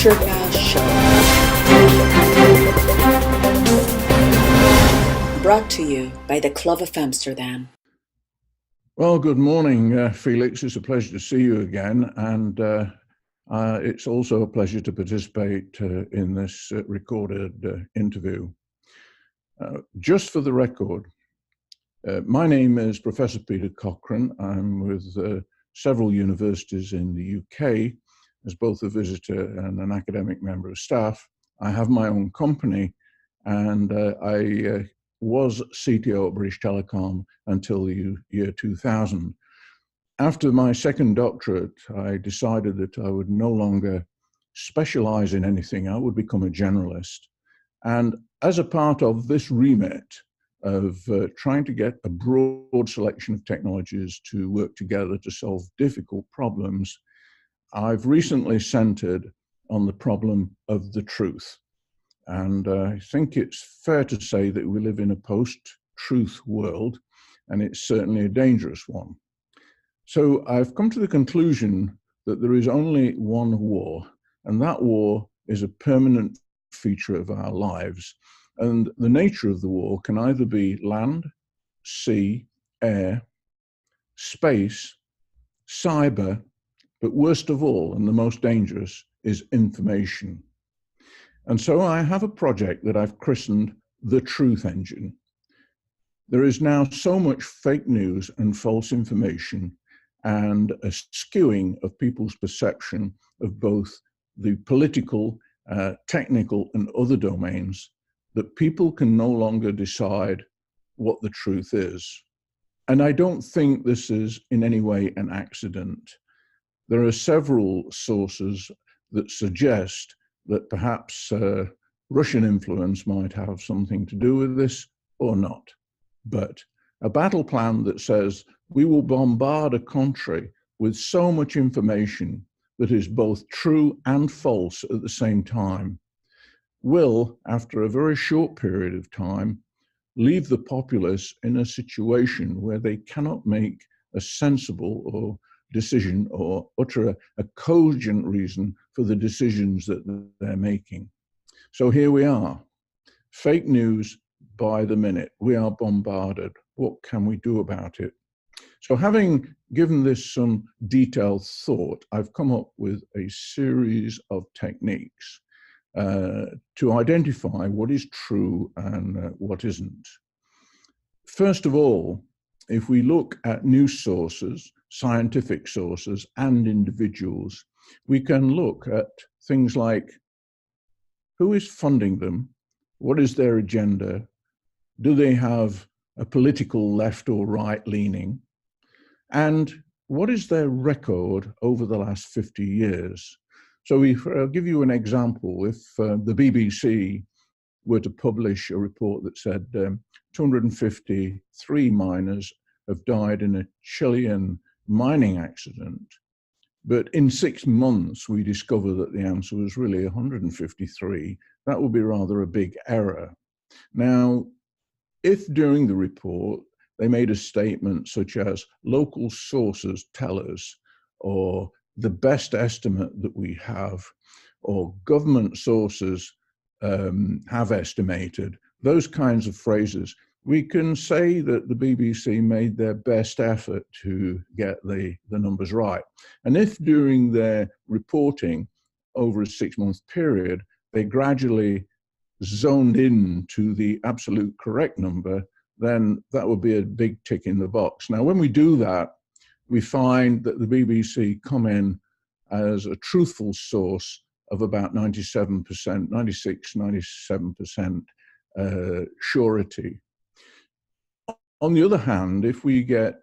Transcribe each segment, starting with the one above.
Richard Nash Show. Brought to you by the Club of Amsterdam. Well, good morning, Felix. It's a pleasure to see you again. And it's also a pleasure to participate in this recorded interview. Just for the record, my name is Professor Peter Cochrane. I'm with several universities in the UK as both a visitor and an academic member of staff. I have my own company, and I was CTO at British Telecom until the year 2000. After my second doctorate, I decided that I would no longer specialize in anything. I would become a generalist. And as a part of this remit of trying to get a broad selection of technologies to work together to solve difficult problems, I've recently centered on the problem of the truth. And I think it's fair to say that we live in a post-truth world, and it's certainly a dangerous one. So I've come to the conclusion that there is only one war, and that war is a permanent feature of our lives. And the nature of the war can either be land, sea, air, space, cyber, but worst of all, and the most dangerous, is information. And so I have a project that I've christened the Truth Engine. There is now so much fake news and false information and a skewing of people's perception of both the political, technical, and other domains that people can no longer decide what the truth is. And I don't think this is in any way an accident. There are several sources that suggest that perhaps Russian influence might have something to do with this or not. But a battle plan that says we will bombard a country with so much information that is both true and false at the same time will, after a very short period of time, leave the populace in a situation where they cannot make a sensible or decision or utter a cogent reason for the decisions that they're making. So here we are, fake news by the minute. We are bombarded. What can we do about it? So having given this some detailed thought, I've come up with a series of techniques to identify what is true and what isn't. First of all, if we look at news sources, scientific sources, and individuals, we can look at things like who is funding them, what is their agenda, do they have a political left or right leaning, and what is their record over the last 50 years. So I'll give you an example. If the BBC were to publish a report that said 253 miners have died in a Chilean mining accident, but in 6 months we discover that the answer was really 153, that would be rather a big error. Now, if during the report they made a statement such as local sources tell us, or the best estimate that we have, or government sources have estimated, those kinds of phrases, we can say that the BBC made their best effort to get the numbers right. And if during their reporting over a 6-month period, they gradually zoned in to the absolute correct number, then that would be a big tick in the box. Now, when we do that, we find that the BBC come in as a truthful source of about 97%, 96, 97% surety. On the other hand, if we get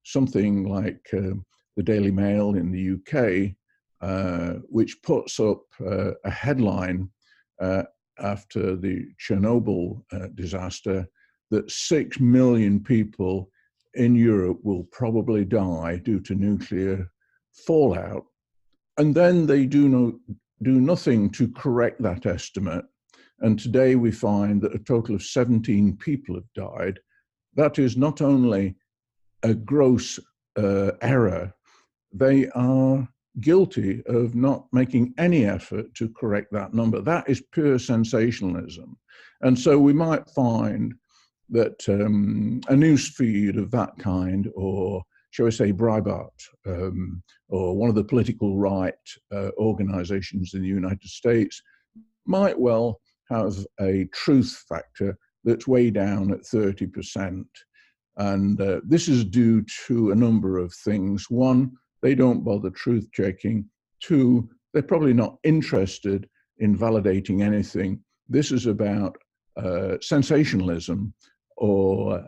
something like the Daily Mail in the UK, which puts up a headline after the Chernobyl disaster, that 6 million people in Europe will probably die due to nuclear fallout, and then they do nothing to correct that estimate, and today we find that a total of 17 people have died, that is not only a gross error, they are guilty of not making any effort to correct that number. That is pure sensationalism. And so we might find that a news feed of that kind, or shall we say Breitbart, or one of the political right organizations in the United States, might well have a truth factor that's way down at 30%. And this is due to a number of things. One, they don't bother truth checking. Two, they're probably not interested in validating anything. This is about sensationalism, or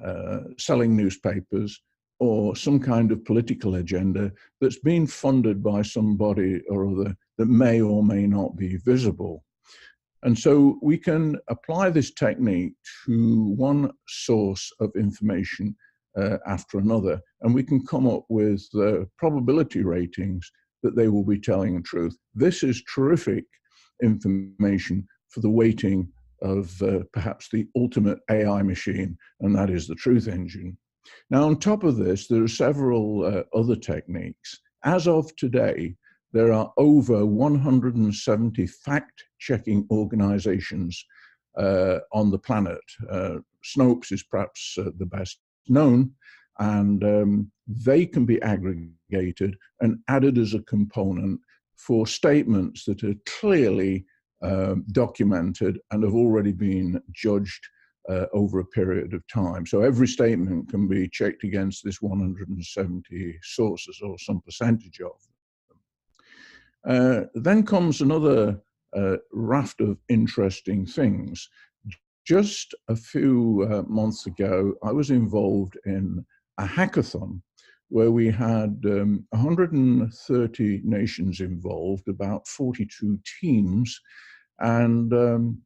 selling newspapers, or some kind of political agenda that's been funded by somebody or other that may or may not be visible. And so we can apply this technique to one source of information after another, and we can come up with probability ratings that they will be telling the truth. This is terrific information for the weighting of perhaps the ultimate AI machine, and that is the truth engine. Now, on top of this, there are several other techniques. As of today, there are over 170 fact-checking organizations on the planet. Snopes is perhaps the best known, and they can be aggregated and added as a component for statements that are clearly documented and have already been judged over a period of time. So every statement can be checked against this 170 sources, or some percentage of them. Then comes another raft of interesting things. Just a few months ago, I was involved in a hackathon where we had 130 nations involved, about 42 teams, and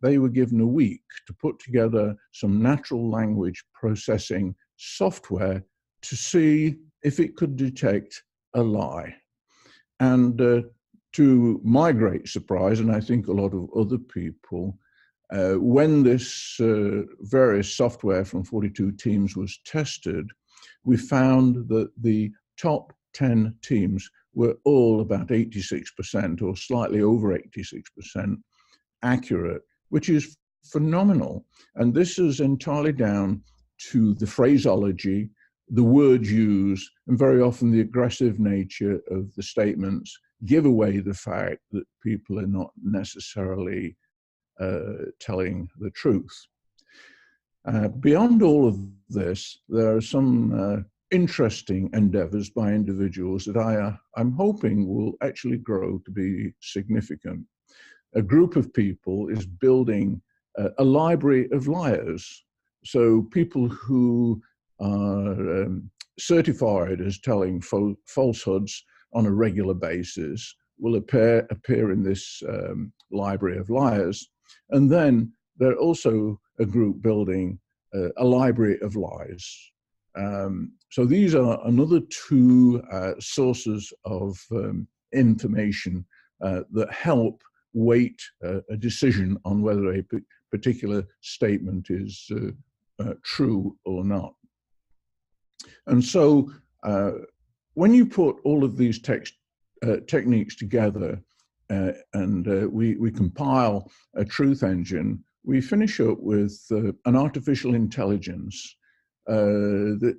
they were given a week to put together some natural language processing software to see if it could detect a lie. And to my great surprise, and I think a lot of other people, when this various software from 42 teams was tested, we found that the top 10 teams were all about 86% or slightly over 86% accurate, which is phenomenal. And this is entirely down to the phraseology, the words used, and very often the aggressive nature of the statements give away the fact that people are not necessarily telling the truth. Beyond all of this, there are some interesting endeavors by individuals that I'm hoping will actually grow to be significant. A group of people is building a library of liars. So people who are certified as telling falsehoods on a regular basis will appear in this library of liars. And then there are also a group building a library of lies. So these are another two sources of information that help weight a decision on whether a particular statement is true or not. And so when you put all of these techniques together and we compile a truth engine, we finish up with an artificial intelligence that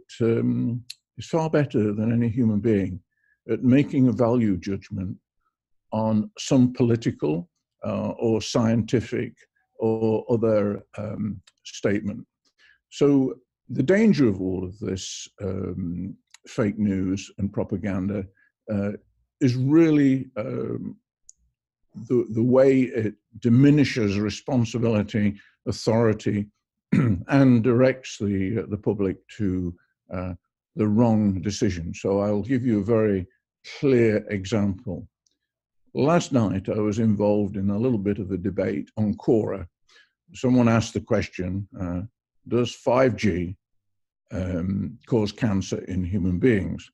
is far better than any human being at making a value judgment on some political or scientific or other statement. So the danger of all of this fake news and propaganda is really the way it diminishes responsibility, authority, and directs the public to the wrong decision. So I'll give you a very clear example. Last night, I was involved in a little bit of a debate on Quora. Someone asked the question, does 5G cause cancer in human beings?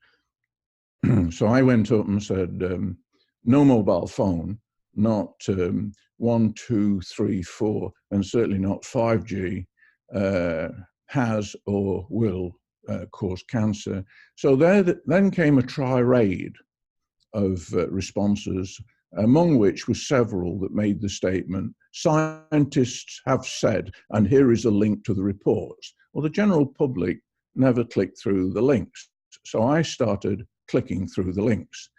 So I went up and said, no mobile phone, not 1, 2, 3, 4, and certainly not 5G has or will cause cancer. So then came a tirade of responses, among which were several that made the statement, scientists have said, and here is a link to the reports. Well, the general public never clicked through the links. So I started clicking through the links.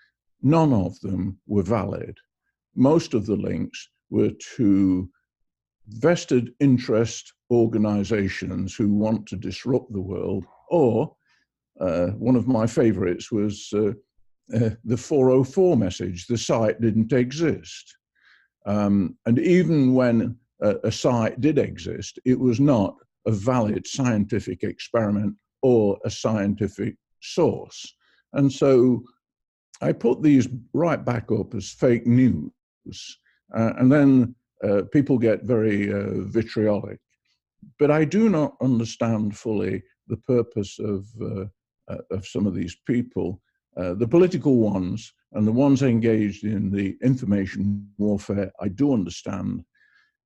None of them were valid. Most of the links were to vested interest organizations who want to disrupt the world, or one of my favorites was the 404 message, the site didn't exist. And even when a site did exist, it was not a valid scientific experiment or a scientific source. And so I put these right back up as fake news, and then people get very vitriolic. But I do not understand fully the purpose of some of these people, the political ones and the ones engaged in the information warfare. I do understand,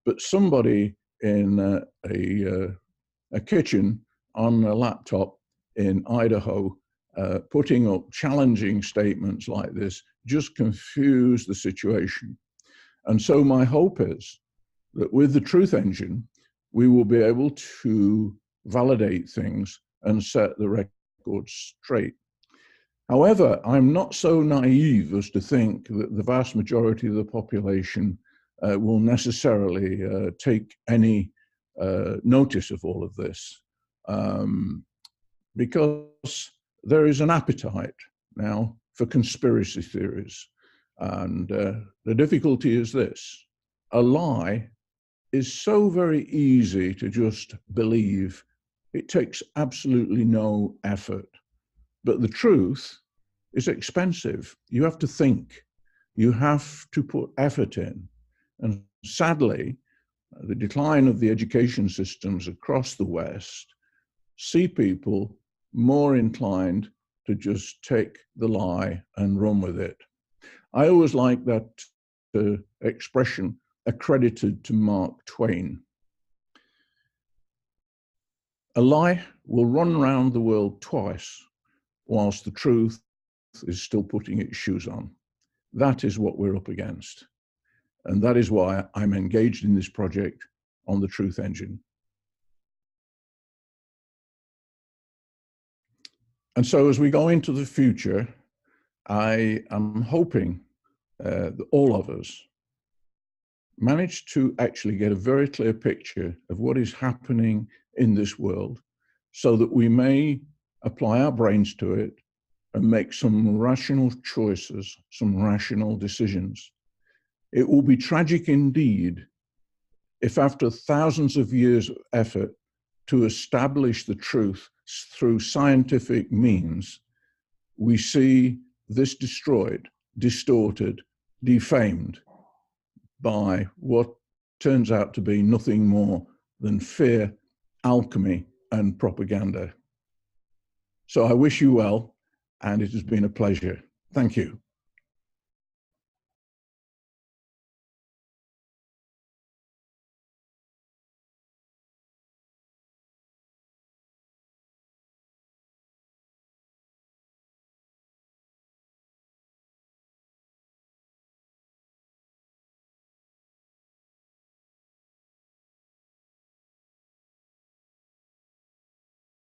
but somebody in a kitchen on a laptop in Idaho putting up challenging statements like this just confuse the situation. And so my hope is that with the Truth Engine, we will be able to validate things and set the record straight. However, I'm not so naive as to think that the vast majority of the population will necessarily take any notice of all of this, because there is an appetite now for conspiracy theories. And the difficulty is this: a lie is so very easy to just believe. It takes absolutely no effort. But the truth is expensive. You have to think. You have to put effort in. And sadly, the decline of the education systems across the West see people more inclined to just take the lie and run with it. I always like that expression accredited to Mark Twain. A lie will run around the world twice whilst the truth is still putting its shoes on. That is what we're up against. And that is why I'm engaged in this project on the Truth Engine. And so as we go into the future, I am hoping that all of us manage to actually get a very clear picture of what is happening in this world so that we may apply our brains to it and make some rational choices, some rational decisions. It will be tragic indeed if after thousands of years of effort to establish the truth through scientific means, we see this destroyed, distorted, defamed by what turns out to be nothing more than fear, alchemy, and propaganda. So I wish you well, and it has been a pleasure. Thank you.